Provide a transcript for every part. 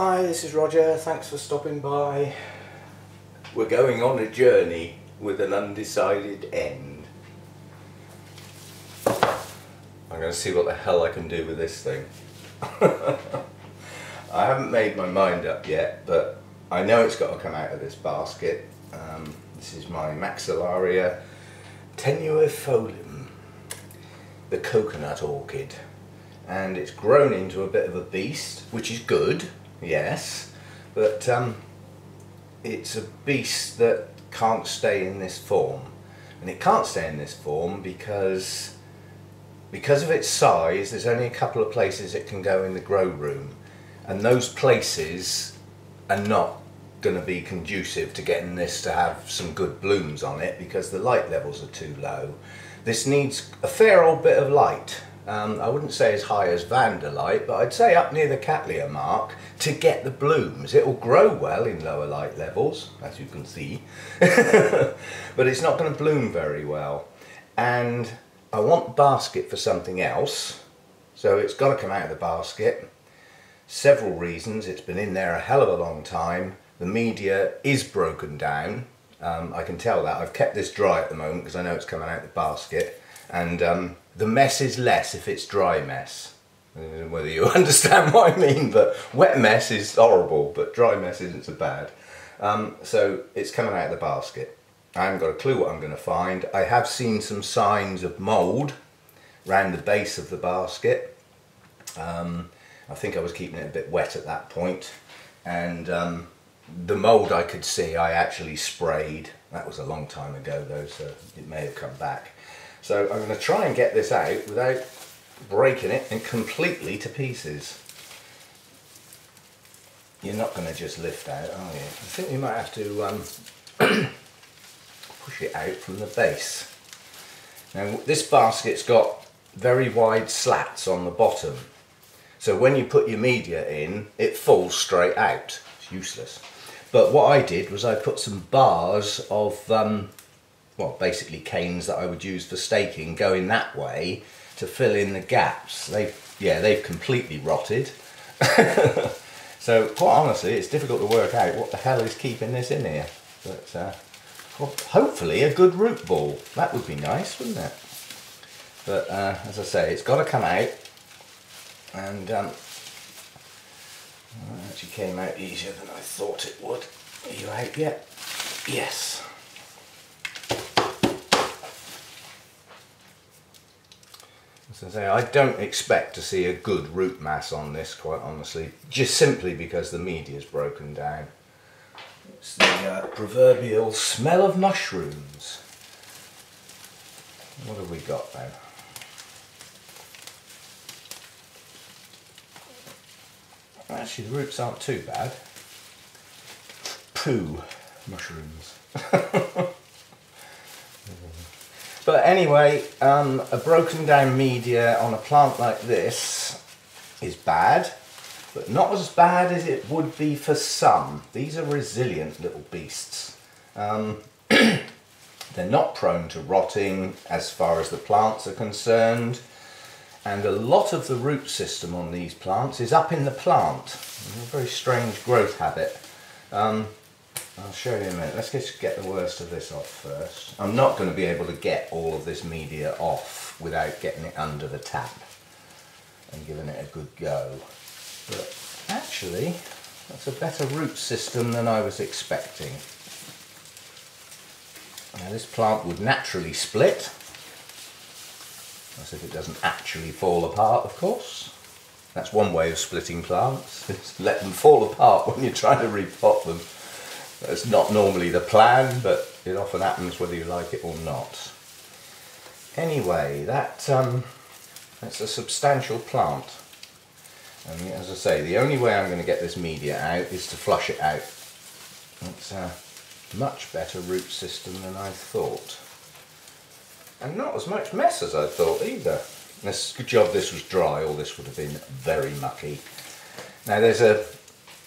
Hi, this is Roger. Thanks for stopping by. We're going on a journey with an undecided end. I'm going to see what the hell I can do with this thing. I haven't made my mind up yet, but I know it's got to come out of this basket. This is my Maxellaria tenuifolia, the coconut orchid. And it's grown into a bit of a beast, which is good, yes, but it's a beast that can't stay in this form. And it can't stay in this form because of its size. There's only a couple of places it can go in the grow room, and those places are not going to be conducive to getting this to have some good blooms on it because the light levels are too low. This needs a fair old bit of light. I wouldn't say as high as Vanderlight, but I'd say up near the Cattleya mark to get the blooms. It will grow well in lower light levels, as you can see, but it's not going to bloom very well. And I want the basket for something else, so it's got to come out of the basket. Several reasons. It's been in there a hell of a long time. The media is broken down. I can tell that. I've kept this dry at the moment because I know it's coming out of the basket, and the mess is less if it's dry mess. I don't know whether you understand what I mean, but wet mess is horrible, but dry mess isn't so bad. So it's coming out of the basket. I haven't got a clue what I'm going to find. I have seen some signs of mould around the base of the basket. I think I was keeping it a bit wet at that point, and the mould I could see I actually sprayed. That was a long time ago though, so it may have come back. So I'm going to try and get this out without breaking it and completely to pieces. You're not going to just lift out, are you? I think you might have to push it out from the base. Now this basket's got very wide slats on the bottom, so when you put your media in, it falls straight out. It's useless. But what I did was I put some bars of well, basically canes that I would use for staking going that way to fill in the gaps. They've completely rotted. So quite honestly, it's difficult to work out what the hell is keeping this in here. But well, hopefully a good root ball. That would be nice, wouldn't it? But as I say, it's got to come out, and it actually came out easier than I thought it would. Are you out yet? Yes. As I say, I don't expect to see a good root mass on this, quite honestly, just simply because the media is broken down. It's the proverbial smell of mushrooms. What have we got then? Actually, the roots aren't too bad. Poo mushrooms. But anyway, a broken down media on a plant like this is bad, but not as bad as it would be for some. These are resilient little beasts. They're not prone to rotting as far as the plants are concerned, and a lot of the root system on these plants is up in the plant. It's a very strange growth habit. I'll show you in a minute. Let's just get the worst of this off first. I'm not going to be able to get all of this media off without getting it under the tap and giving it a good go. But actually, that's a better root system than I was expecting. Now this plant would naturally split. That's if it doesn't actually fall apart, of course. That's one way of splitting plants. Is let them fall apart when you're trying to repot them. That's not normally the plan, but it often happens whether you like it or not. Anyway, that's a substantial plant. And as I say, the only way I'm going to get this media out is to flush it out. It's a much better root system than I thought. And not as much mess as I thought either. It's a good job this was dry, or this would have been very mucky. Now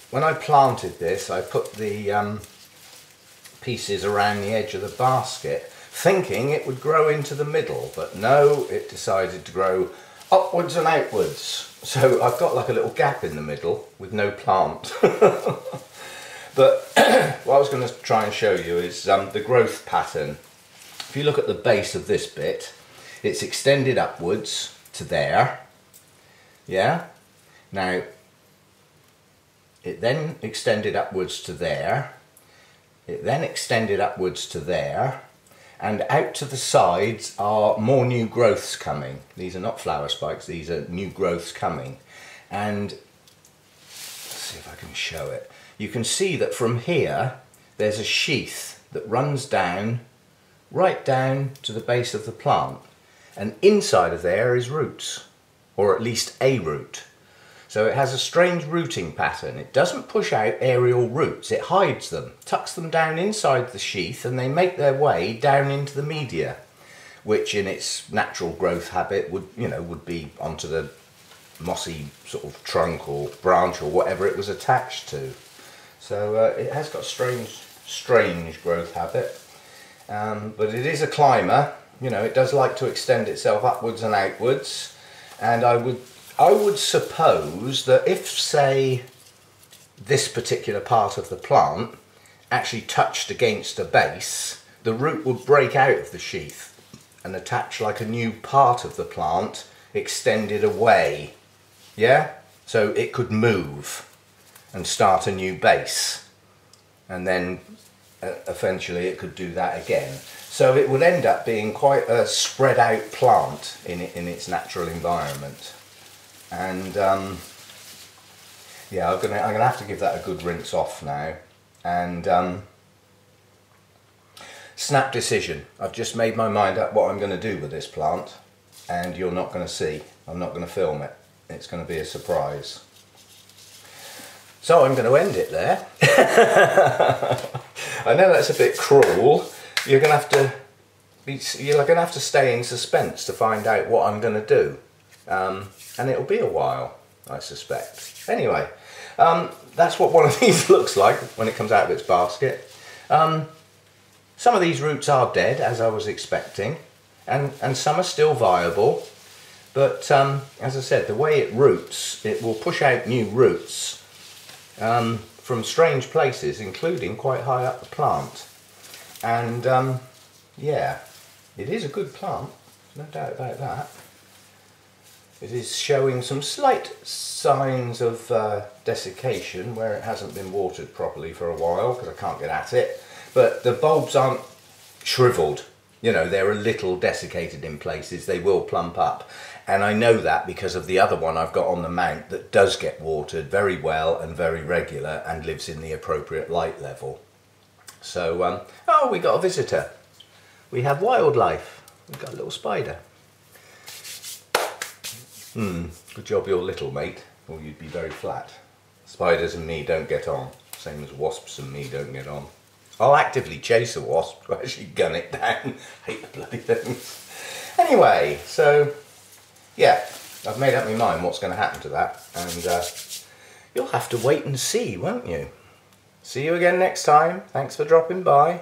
when I planted this, I put the pieces around the edge of the basket, thinking it would grow into the middle, but no, it decided to grow upwards and outwards. So I've got like a little gap in the middle with no plant. But what I was going to try and show you is the growth pattern. If you look at the base of this bit, it's extended upwards to there. Yeah? Now, it then extended upwards to there. It then extended upwards to there. And out to the sides are more new growths coming. These are not flower spikes, these are new growths coming. And let's see if I can show it. You can see that from here there's a sheath that runs down, right down to the base of the plant. And inside of there is roots, or at least a root. So it has a strange rooting pattern. It doesn't push out aerial roots, it hides them, tucks them down inside the sheath, and they make their way down into the media, which in its natural growth habit would be onto the mossy sort of trunk or branch or whatever it was attached to. So it has got strange growth habit, but it is a climber. It does like to extend itself upwards and outwards, and I would suppose that if, say, this particular part of the plant actually touched against a base, the root would break out of the sheath and attach like a new part of the plant extended away. Yeah? So it could move and start a new base, and then eventually it could do that again. So it would end up being quite a spread out plant in its natural environment. And yeah, I'm gonna have to give that a good rinse off now. And snap decision. I've just made my mind up what I'm going to do with this plant, and you're not going to see. I'm not going to film it. It's going to be a surprise. So I'm going to end it there. I know that's a bit cruel. You're going to have to stay in suspense to find out what I'm going to do. And it'll be a while, I suspect. Anyway, that's what one of these looks like when it comes out of its basket. Some of these roots are dead, as I was expecting, and some are still viable. But as I said, the way it roots, it will push out new roots from strange places, including quite high up the plant. And yeah, it is a good plant, no doubt about that. It is showing some slight signs of desiccation where it hasn't been watered properly for a while, because I can't get at it. But the bulbs aren't shriveled. They're a little desiccated in places. They will plump up. And I know that because of the other one I've got on the mount that does get watered very well and very regular and lives in the appropriate light level. So, oh, we got a visitor. We have wildlife. We've got a little spider. Good job you're little, mate, or you'd be very flat. Spiders and me don't get on, same as wasps and me don't get on. I'll actively chase a wasp to actually gun it down. Hate the bloody things. Anyway, so yeah, I've made up my mind what's going to happen to that, and you'll have to wait and see, won't you? See you again next time. Thanks for dropping by.